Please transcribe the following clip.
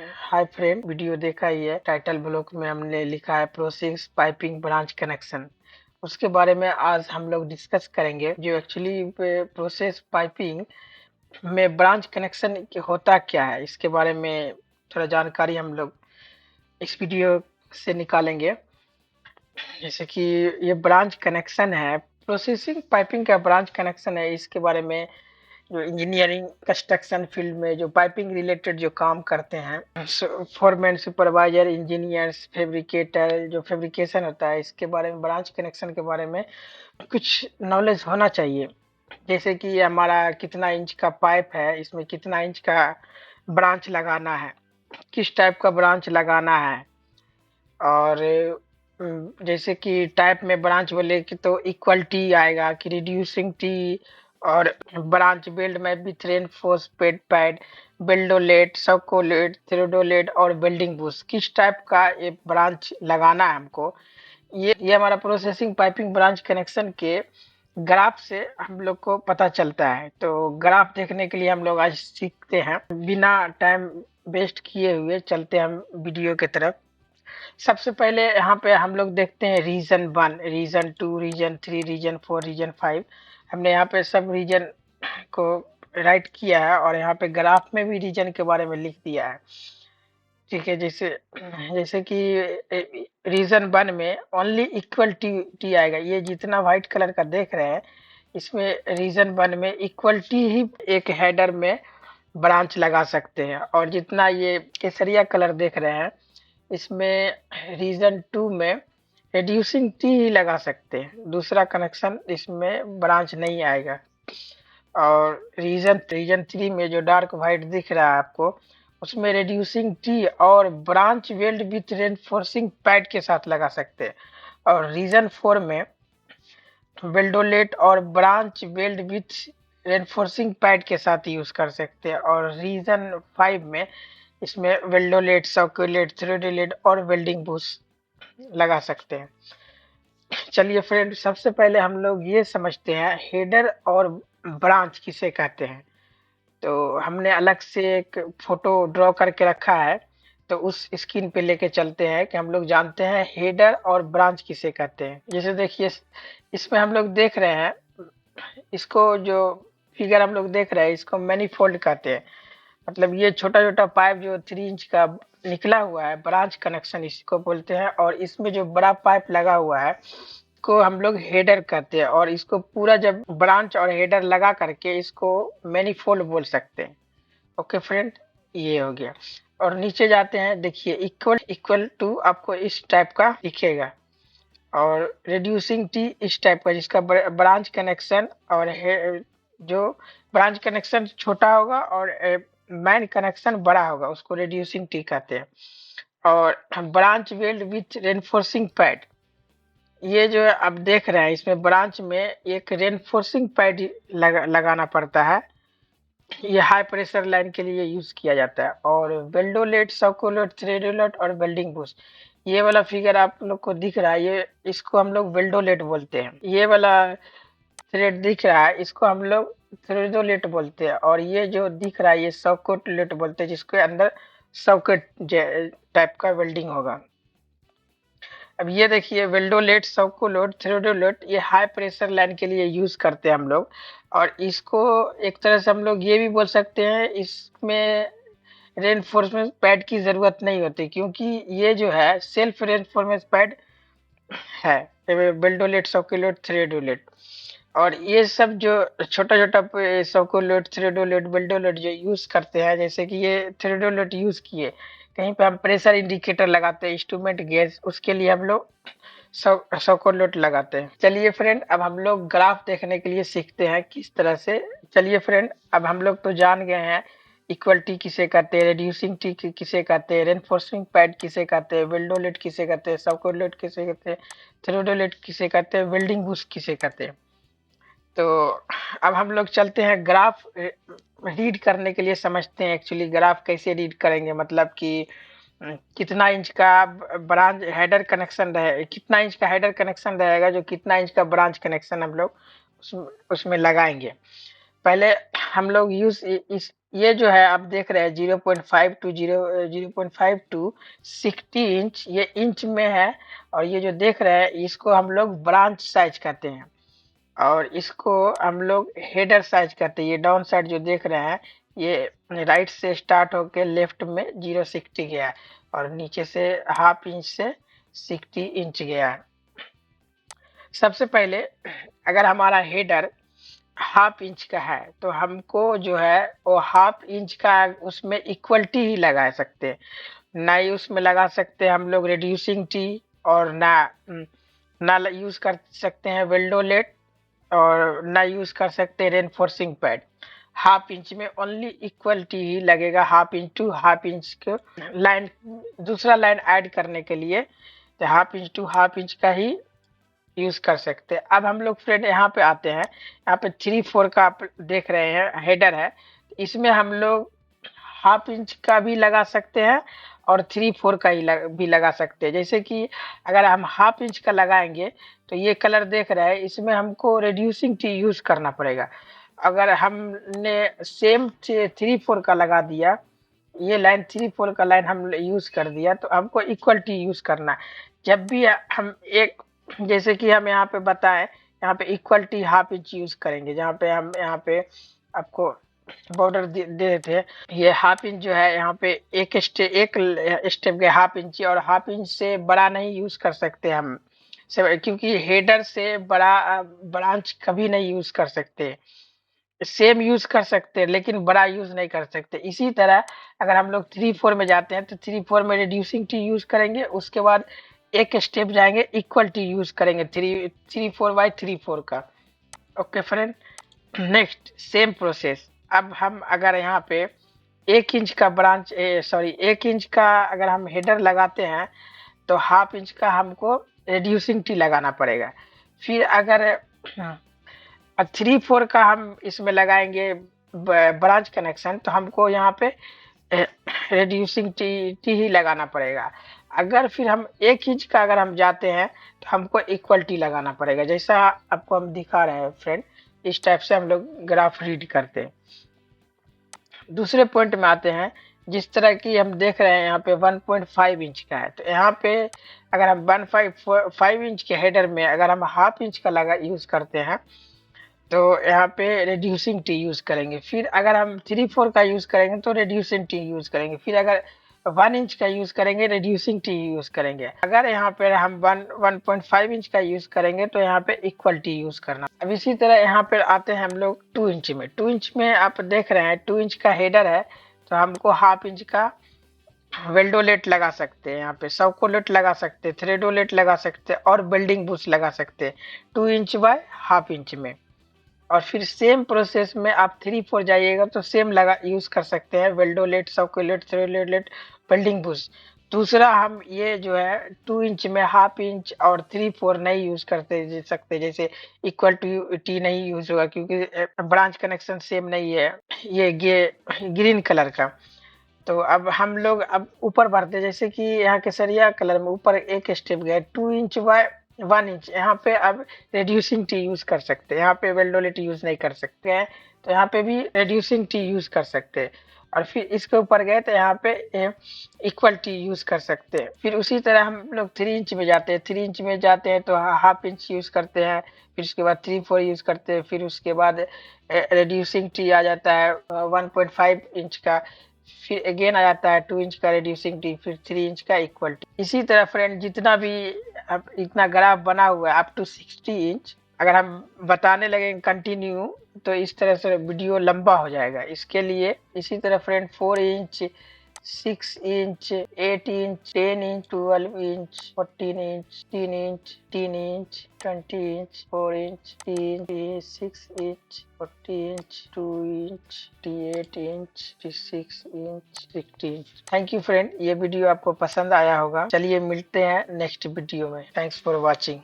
Hi friend, video देखा ही है। Title block में हमने लिखा है प्रोसेस पाइपिंग ब्रांच कनेक्शन। उसके बारे में आज हम लोग डिस्कस करेंगे। जो एक्चुअली प्रोसेस पाइपिंग में ब्रांच कनेक्शन होता क्या है, इसके बारे में थोड़ा जानकारी हम लोग इस वीडियो से निकालेंगे। जैसे कि ये ब्रांच कनेक्शन है, प्रोसेसिंग पाइपिंग का ब्रांच कनेक्शन है। इसके बारे में जो इंजीनियरिंग कंस्ट्रक्शन फील्ड में जो पाइपिंग रिलेटेड जो काम करते हैं, फोरमैन, सुपरवाइजर, इंजीनियर्स, फैब्रिकेटर, जो फैब्रिकेशन होता है, इसके बारे में ब्रांच कनेक्शन के बारे में कुछ नॉलेज होना चाहिए। जैसे कि हमारा कितना इंच का पाइप है, इसमें कितना इंच का ब्रांच लगाना है, किस टाइप का ब्रांच लगाना है। और जैसे कि टाइप में ब्रांच बोले कि तो इक्वल टी आएगा कि रिड्यूसिंग टी, और ब्रांच बिल्ड में विथ रेनफोर्स पेड पैड, बिल्डोलेट, सबकोलेट, थ्रेडोलेट और बिल्डिंग बूस्ट, किस टाइप का ये ब्रांच लगाना है हमको। ये हमारा प्रोसेसिंग पाइपिंग ब्रांच कनेक्शन के ग्राफ से हम लोग को पता चलता है। तो ग्राफ देखने के लिए हम लोग आज सीखते हैं। बिना टाइम वेस्ट किए हुए चलते हैं हम वीडियो की तरफ। सबसे पहले यहाँ पे हम लोग देखते हैं region 1, region 2, region 3, region 4, region 5। हमने यहाँ पे सब रीजन को राइट किया है और यहाँ पे ग्राफ में भी रीजन के बारे में लिख दिया है। ठीक है, जैसे जैसे कि रीजन 1 में ओनली इक्वल टी टी आएगा। ये जितना व्हाइट कलर का देख रहे हैं, इसमें रीजन 1 में इक्वल टी ही एक हेडर में ब्रांच लगा सकते हैं। और जितना ये केसरिया कलर देख रहे हैं, इसमें रीजन 2 में रिड्यूसिंग टी ही लगा सकते हैं, दूसरा कनेक्शन इसमें ब्रांच नहीं आएगा। और रीजन रीजन 3 में जो डार्क व्हाइट दिख रहा है आपको, उसमें रिड्यूसिंग टी और branch weld with reinforcing pad के साथ लगा सकते हैं। और रीजन 4 में वेल्डोलेट और branch weld with reinforcing pad के साथ यूज कर सकते हैं। और रीजन 5 में इसमें वेल्डोलेट, सर्कुलेट, थ्रेडोलेट और वेल्डिंग बूस्ट लगा सकते हैं। चलिए फ्रेंड, सबसे पहले हम लोग ये समझते हैं हेडर और ब्रांच किसे कहते हैं। तो हमने अलग से एक फोटो ड्रॉ करके रखा है, तो उस स्क्रीन पे लेके चलते हैं कि हम लोग जानते हैं हेडर और ब्रांच किसे कहते हैं। जैसे देखिए, इसमें हम लोग देख रहे हैं, इसको जो फिगर हम लोग देख रहे हैं, इसको मैनीफोल्ड कहते हैं। मतलब ये छोटा छोटा पाइप जो 3 इंच का निकला हुआ है, ब्रांच कनेक्शन इसको बोलते हैं। और इसमें जो बड़ा पाइप लगा हुआ है को हम लोग हेडर कहते हैं। और इसको पूरा जब ब्रांच और हेडर लगा करके इसको मैनीफोल्ड बोल सकते हैं। ओके फ्रेंड, ये हो गया। और नीचे जाते हैं, देखिए इक्वल इक्वल टू आपको इस टाइप का दिखेगा। और रिड्यूसिंग टी इस टाइप का, जिसका ब्रांच कनेक्शन और जो ब्रांच कनेक्शन छोटा होगा और मैन कनेक्शन बड़ा होगा, उसको रिड्यूसिंग टी कहते हैं। और branch weld with reinforcing pad, ये जो आप देख रहे हैं, इसमें ब्रांच में एक रेनफोर्सिंग पैड लगाना पड़ता है। ये हाई प्रेशर लाइन के लिए यूज किया जाता है। और वेल्डोलेट, सर्कुलेट, थ्रेडोलेट और वेल्डिंग बूस्ट, ये वाला फिगर आप लोग को दिख रहा है, ये इसको हम लोग वेल्डोलेट बोलते हैं। ये वाला थ्रेड दिख रहा है, इसको हम लोग थ्रेडोलेट बोलते हैं। और ये जो दिख रहा है, ये सर्कुलेट बोलते हैं, जिसके अंदर सर्किट टाइप का वेल्डिंग होगा। अब ये देखिए, वेल्डोलेट, सर्कुलेट, थ्रेडोलेट, ये हाई प्रेशर लाइन के लिए यूज करते हैं हम लोग। और इसको एक तरह से हम लोग ये भी बोल सकते हैं, इसमें रेनफोर्समेंट पैड की जरूरत नहीं होती, क्योंकि ये जो है सेल्फ रेनफोर्समेंट पैड है, वेल्डोलेट, सर्कुलेट, थ्रेडोलेट। और ये सब जो छोटा छोटा सर्कुलेट, थ्रेडोलेट, वेल्डोलेट जो यूज करते हैं, जैसे कि ये थ्रेडोलेट यूज किए, कहीं पे हम प्रेशर इंडिकेटर लगाते हैं, इंस्ट्रूमेंट गेज, उसके लिए हम लोग सर्कुलेट लगाते हैं। चलिए फ्रेंड, अब हम लोग ग्राफ देखने के लिए सीखते हैं किस तरह से। चलिए फ्रेंड, अब हम लोग तो जान गए हैं इक्वल टी किसे कहते हैं, रिड्यूसिंग टी किसे कहते हैं, रेनफोर्सिंग पैड किसे कहते हैं, वेल्डोलेट किसे कहते हैं, सर्कुलेट किसे कहते हैं, थ्रेडोलेट किसे कहते हैं, वेल्डिंग बूस्ट किसे कहते हैं। तो अब हम लोग चलते हैं ग्राफ रीड करने के लिए, समझते हैं एक्चुअली ग्राफ कैसे रीड करेंगे। मतलब कि कितना इंच का ब्रांच हेडर कनेक्शन रहे, कितना इंच का हेडर कनेक्शन रहेगा, जो कितना इंच का ब्रांच कनेक्शन हम लोग उसमें लगाएंगे। पहले हम लोग यूज इस ये जो है आप देख रहे हैं 0.5 टू 0.5 टू 60 इंच, ये इंच में है। और ये जो देख रहे हैं इसको हम लोग ब्रांच साइज कहते हैं, और इसको हम लोग हेडर साइज कहते हैं। ये डाउन साइड जो देख रहे हैं ये राइट से स्टार्ट होके लेफ्ट में 0.60 गया है, और नीचे से हाफ इंच से 60 इंच गया है। सबसे पहले अगर हमारा हेडर हाफ इंच का है तो हमको जो है वो हाफ इंच का उसमें इक्वलिटी ही लगा सकते हैं, ना ही उसमें लगा सकते हैं हम लोग रिड्यूसिंग टी, और ना यूज कर सकते हैं वेल्डोलेट, और ना यूज कर सकते हैं रेनफोर्सिंग पैड। हाफ इंच में ओनली इक्वलिटी ही लगेगा, half inch to half inch को लाइन, दूसरा लाइन ऐड करने के लिए तो half inch to half inch का ही यूज कर सकते हैं। अब हम लोग फ्रेंड यहाँ पे आते हैं, यहाँ पे 3/4 का आप देख रहे हैं हेडर है, इसमें हम लोग हाफ इंच का भी लगा सकते हैं और 3/4 का ही भी लगा सकते हैं। जैसे कि अगर हम हाफ इंच का लगाएंगे तो ये कलर देख रहे हैं, इसमें हमको रिड्यूसिंग टी यूज करना पड़ेगा। अगर हमने सेम 3/4 का लगा दिया, ये लाइन 3/4 का लाइन हम यूज कर दिया, तो हमको इक्वल टी यूज करना है। जब भी हम एक, जैसे कि हम यहाँ पे बताएं, यहाँ पे equal T half inch use करेंगे, जहाँ पे हम यहाँ पे आपको बॉर्डर दे देते, ये हाफ इंच जो है यहाँ पे एक स्टेप के हाफ इंच, और हाफ इंच से बड़ा नहीं यूज कर सकते हम से, क्योंकि हेडर से बड़ा ब्रांच कभी नहीं यूज कर सकते। सेम यूज कर सकते हैं लेकिन बड़ा यूज नहीं कर सकते। इसी तरह अगर हम लोग 3/4 में जाते हैं तो 3/4 में रिड्यूसिंग टी यूज करेंगे, उसके बाद एक स्टेप जाएंगे इक्वल टी यूज करेंगे 3/4 का। Okay friend, next same process. अब हम अगर यहाँ पे 1 इंच का ब्रांच, सॉरी 1 इंच का अगर हम हेडर लगाते हैं तो हाफ इंच का हमको रिड्यूसिंग टी लगाना पड़ेगा। फिर अगर 3/4 का हम इसमें लगाएंगे ब्रांच कनेक्शन, तो हमको यहाँ पे रिड्यूसिंग टी ही लगाना पड़ेगा। अगर फिर हम 1 इंच का अगर हम जाते हैं तो हमको इक्वल टी लगाना पड़ेगा, जैसा आपको हम दिखा रहे हैं फ्रेंड। इस टाइप से हम लोग ग्राफ रीड करते हैं। दूसरे पॉइंट में आते हैं, जिस तरह की हम देख रहे हैं यहाँ पे 1.5 इंच का है, तो यहाँ पे अगर हम 1.5 इंच के हेडर में अगर हम हाफ इंच का लगा यूज करते हैं तो यहाँ पे रिड्यूसिंग टी यूज करेंगे। फिर अगर हम 3/4 का यूज करेंगे तो रिड्यूसिंग टी यूज करेंगे। फिर अगर 1 इंच का यूज करेंगे रिड्यूसिंग टी यूज करेंगे। अगर यहाँ पे हम 1.5 इंच का यूज करेंगे तो यहाँ पे इक्वल टी यूज करना। अब इसी तरह यहाँ पे आते हैं हम लोग 2 इंच में। 2 इंच में आप देख रहे हैं 2 इंच का हेडर है, तो हमको हाफ इंच का वेल्डोलेट लगा सकते हैं, यहाँ पे सौकोलेट लगा सकते हैं, थ्रेडोलेट लगा सकते हैं, और बिल्डिंग बुश लगा सकते हैं 2 इंच बाय हाफ इंच में। और फिर सेम प्रोसेस में आप 3/4 जाइएगा तो सेम लगा यूज कर सकते हैं, वेल्डोलेट, सौकोलेट, थ्रेडोलेट, बिल्डिंग बुश। दूसरा हम ये जो है 2 इंच में हाफ इंच और 3/4 नहीं यूज करते सकते, जैसे इक्वल टू टी नहीं यूज होगा क्योंकि ब्रांच कनेक्शन सेम नहीं है, ये ग्रीन कलर का। तो अब हम लोग अब ऊपर बढ़ते, जैसे कि यहाँ केसरिया कलर में ऊपर एक स्टेप गए 2 इंच बाय 1 इंच, यहाँ पे अब रिड्यूसिंग टी यूज कर सकते हैं, यहाँ पे वेल्डोलेट यूज नहीं कर सकते हैं, तो यहाँ पे भी रिड्यूसिंग टी यूज कर सकते हैं। और फिर इसके ऊपर गए तो यहाँ पे इक्वल टी यूज कर सकते हैं। फिर उसी तरह हम लोग 3 इंच में जाते हैं, 3 इंच में जाते हैं तो हाफ इंच यूज करते हैं, फिर उसके बाद 3/4 यूज करते हैं, फिर उसके बाद रिड्यूसिंग टी आ जाता है 1.5 इंच का, फिर अगेन आ जाता है 2 इंच का रिड्यूसिंग टी, फिर 3 इंच का इक्वल टी। इसी तरह फ्रेंड जितना भी अब इतना ग्राफ बना हुआ है अप टू 60 इंच, अगर हम बताने लगे कंटिन्यू तो इस तरह से वीडियो लंबा हो जाएगा। इसके लिए इसी तरह friend 4 inch, 6 inch, 8 inch, 10 inch, 12 inch, 14 inch, 3 inch, 3 inch, 20 inch, 4 inch, 3, 6 inch, 40 inch, 2 inch, 8 inch, 6 inch, 60 inch. Thank you friend, ये वीडियो आपको पसंद आया होगा। चलिए मिलते हैं नेक्स्ट वीडियो में। Thanks for watching.